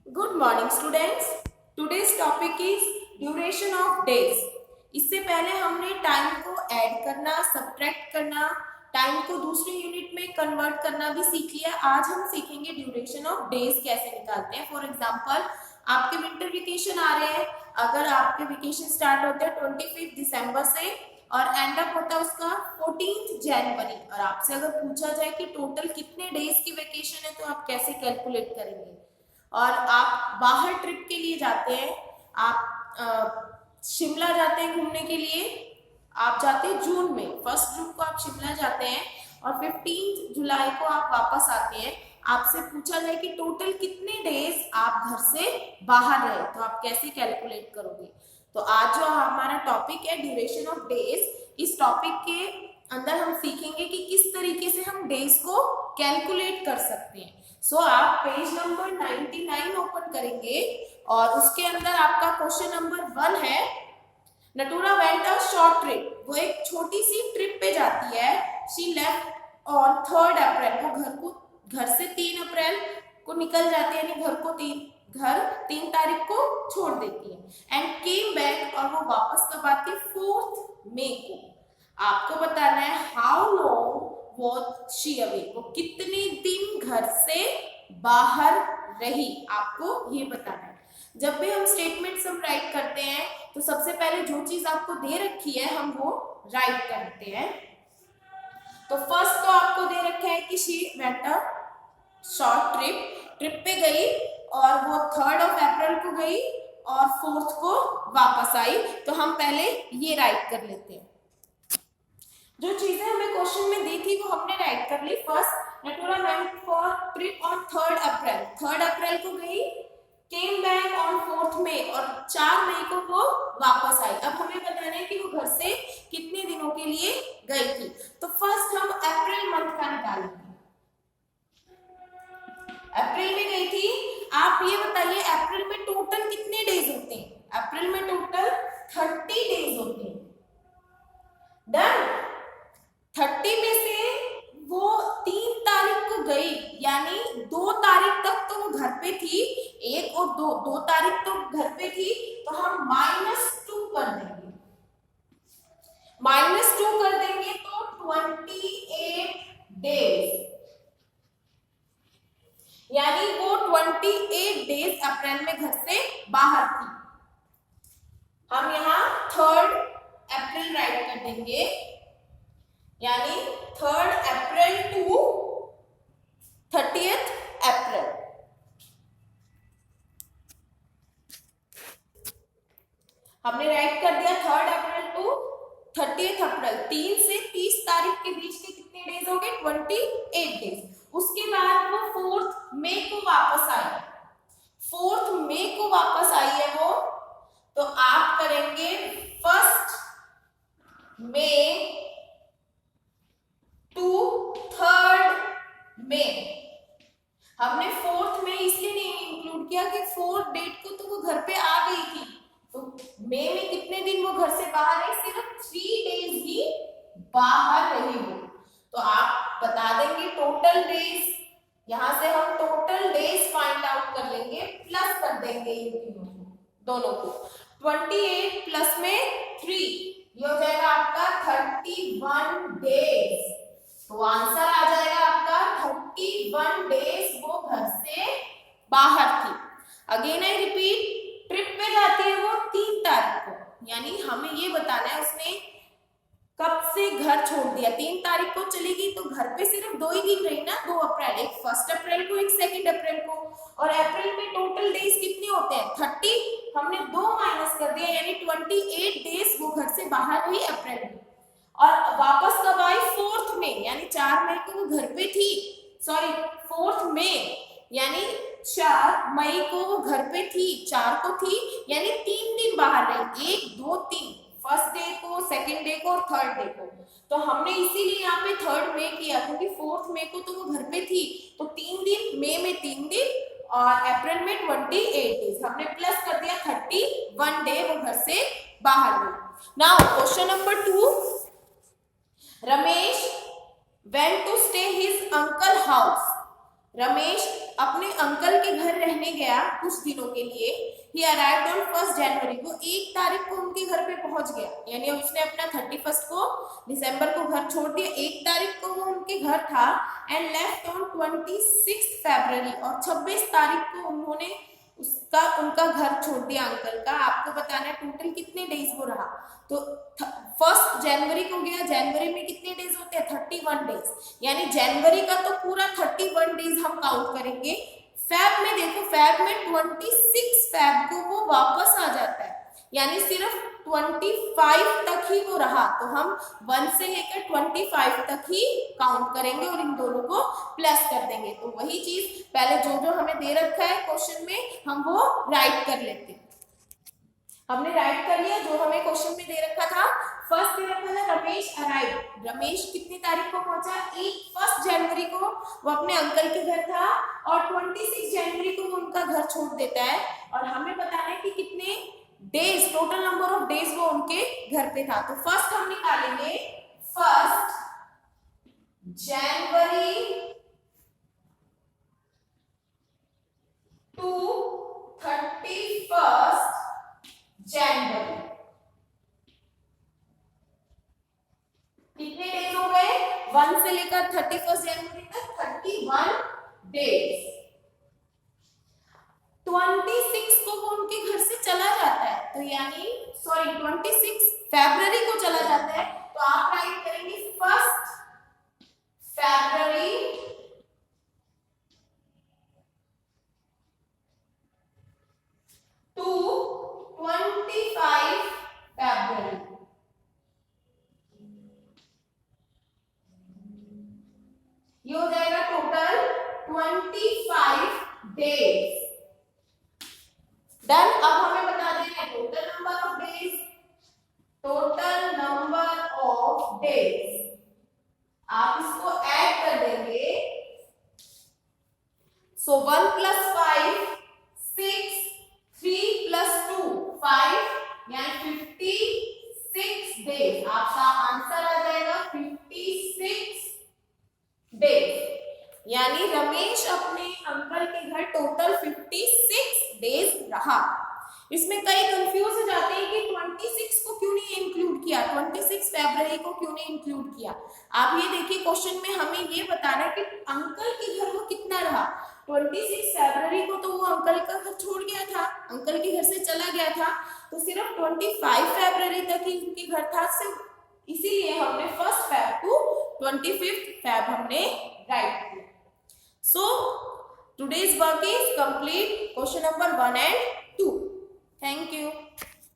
Good morning students. Today's topic is duration of days. इससे पहले हमने टाइम को ऐड करना, सब्ट्रैक्ट करना, टाइम को दूसरी यूनिट में कन्वर्ट करना भी सीख लिया। आज हम सीखेंगे ड्यूरेशन ऑफ डेज कैसे निकालते हैं। फॉर एग्जांपल, आपके विंटर वेकेशन आ रहे हैं। अगर आपके वेकेशन स्टार्ट होते हैं 25 दिसंबर से और एंड अप होता है उसका 14 जनवरी, और आपसे अगर पूछा जाए कि टोटल कितने डेज की वेकेशन है तो आप कैसे कैलकुलेट करेंगे। और आप बाहर ट्रिप के लिए जाते हैं, आप शिमला जाते हैं घूमने के लिए, आप जाते हैं जून में, 1 जून को आप शिमला जाते हैं और 15 जुलाई को आप वापस आते हैं। आपसे पूछा जाए कि टोटल कितने डेज आप घर से बाहर रहे, तो आप कैसे कैलकुलेट करोगे। तो आज जो हमारा टॉपिक है ड्यूरेशन ऑफ डेज, इस टॉपिक के अंदर हम सीखेंगे कि किस तरीके से हम डेज को कैलकुलेट कर सकते हैं। सो आप पेज नंबर 99 ओपन करेंगे और उसके अंदर आपका क्वेश्चन नंबर 1 है, नटूरा वेंट अ शॉर्ट ट्रिप। वो एक छोटी सी ट्रिप पे जाती है। शी लेफ्ट ऑन 3 अप्रैल, वो घर से 3 अप्रैल को निकल जाती है, यानी घर 3 तारीख को छोड़ देती है। एंड केम बैक, और वो वापस कब आती है, 4 मई को। आपको बताना है how long was she away, वो कितने दिन घर से बाहर रही, आपको ये बताना है। जब भी हम स्टेटमेंट सम राइट करते हैं तो सबसे पहले जो चीज आपको दे रखी है हम वो राइट करते हैं। तो फर्स्ट तो आपको दे रखा है कि she went a short trip पे गई और वो 3 अप्रैल को गई और 4 को वापस आई। तो हम पहले ये राइट कर लेते हैं। जो चीजें हमें क्वेश्चन में दी थी वो हमने राइट कर ली। First, Natura went for trip on 3 April, 3 अप्रैल को गई, केम बैक ऑन 4 मई, और 4 मई को वो वापस आई। अब हमें बताना है कि वो घर से कितने दिनों के लिए गई थी। तो फर्स्ट हम अप्रैल मंथ का निकालेंगे। अप्रैल में गई थी। आप ये बताइए अप्रैल में टोटल कितने डेज होते हैं। अप्रैल में टोटल 30 डेज होते हैं। डन। 30 में से वो 3 तारीख को गई, यानी 2 तारीख तक तो वो घर पे थी, 1 और 2 तारीख तो घर पे थी, तो हम -2 कर देंगे। -2 कर देंगे तो 28 डेज, यानी वो 28 डेज अप्रैल में घर से बाहर थी। हम यहाँ 3 अप्रैल राइट कर देंगे, यानी 3 अप्रैल टू 30th अप्रैल। हमने राइट कर दिया 3 अप्रैल टू 30th अप्रैल। 3 से 30 तारीख के बीच के कितने डेज हो गए, 28 डेज। उसके बाद वो 4 मई को वापस आई। 4 मई को वापस आई है वो, तो आप करेंगे 1 मई टू 3 मई। हमने 4 मई इसलिए नहीं इंक्लूड किया कि 4 डेट को तो वो घर पे आ गई थी, तो मई में कितने दिन वो घर से बाहर रही, सिर्फ 3 डेज ही बाहर रही वो। तो आप बता देंगे टोटल डेज, यहां से हम टोटल डेज फाइंड आउट कर लेंगे, प्लस कर देंगे इन दोनों को। 28 प्लस में 3, ये हो जाएगा आपका 31 डेज। तो आंसर आ जाएगा आपका 31 डेज वो घर से बाहर थी। अगेन आई रिपीट, ट्रिप पे जाती है वो 3 तारीख को, यानी हमें ये बताना है उसने कब से घर छोड़ दिया। 3 तारीख को चलेगी तो घर पे सिर्फ 2 ही दिन रही ना, 2 अप्रैल, एक 1 अप्रैल को, एक 2 अप्रैल को। और अप्रैल में टोटल डेज कितने होते हैं, 30, हमने 2 माइनस कर दिया, यानी 28 डेज वो घर से बाहर रही अप्रैल में। और वापस कब आई, 4 मई, यानी 4 मई को वो घर पे थी, सॉरी 4 मई, यानी 4 मई को वो घर पे थी, 4 को थी, यानी 3 दिन बाहर रही, 1 2 3, फर्स्ट डे को, सेकेंड डे को और 3rd डे को। तो हमने इसीलिए यहाँ पे 3rd मई किया, क्योंकि 4 मई को तो वो घर पे थी, तो 3 दिन, मई में 3 दिन और अप्रैल में 28 डेज। हमने प्लस कर दिया 31 डे वो घर से बाहर गई। Now question number 2, Ramesh went to stay his uncle house. Ramesh अपने अंकल के घर रहने गया कुछ दिनों के लिए। ही अराइव्ड ऑन 1 जनवरी, वो 1 तारीख को उनके घर पे पहुंच गया, यानी उसने अपना 31 को दिसंबर को घर छोड़ दिया, 1 तारीख को वो उनके घर था। एंड लेफ्ट ऑन 26 फरवरी, और 26 तारीख को उन्होंने उनका घर छोड़ दिया अंकल का। आपको बताना है टोटल कितने डेज वो रहा। तो 1 जनवरी को गया, जनवरी में कितने डेज होते हैं 31 डेज, यानी जनवरी का तो पूरा 31 डेज हम काउंट करेंगे। फेब में देखो, फेब में 26 फेब को वो वापस आ जाता है, यानी सिर्फ 25 तक ही वो रहा। तो हम 1 से लेकर 25 तक ही काउंट करेंगे और इन दोनों को प्लस कर देंगे। तो वही चीज पहले जो हमें दे रखा है क्वेश्चन में हम वो राइट कर लेते हैं। हमने राइट कर लिया जो हमें क्वेश्चन में दे रखा था। फर्स्ट दे रखा था रमेश अराइव, रमेश कितनी तारीख को पहुंचा, 1 जनवरी को वो अपने अंकल के घर था, और 26 जनवरी को वो उनका घर छोड़ देता है। और हमें बताना है कि कितने days, total number of days वो उनके घर पे था। तो फर्स्ट हम निकालेंगे 1 जनवरी टू 31 जनवरी, कितने डेज हो गए 1 से लेकर 31 जनवरी तक 31 डेज। 26 को वो उनके घर से चला जाता है, तो यानी 26 फरवरी को चला जाता है, तो आप राइट करेंगे 1 फरवरी टू 25 फरवरी। ये हो जाएगा टोटल 25 डेज। डन। अब हमें बता देना है total number of days, total number of days आप इसको ऐड कर देंगे। सो 1 + 5 6, 3 + 2 5, यानी 56 डेज। आपका आंसर आ जाएगा 56 डेज, यानी रमेश अपने अंकल के घर टोटल 56 डेज रहा। इसमें कई कंफ्यूज हो जाते हैं कि 26 को क्यों नहीं इंक्लूड किया, 26 फरवरी को क्यों नहीं इंक्लूड किया। आप ये देखिए क्वेश्चन में हमें ये बताना कि अंकल के घर वो कितना रहा। 26 फरवरी को तो वो अंकल का घर छोड़ गया था, अंकल के घर से चला गया था, तो सिर्फ 25 फरवरी तक ही उनके घर था, सिर्फ इसीलिए हमने 1 फेब टू 25 फेब हमने राइट किया। So today's work is complete, question number 1 and 2.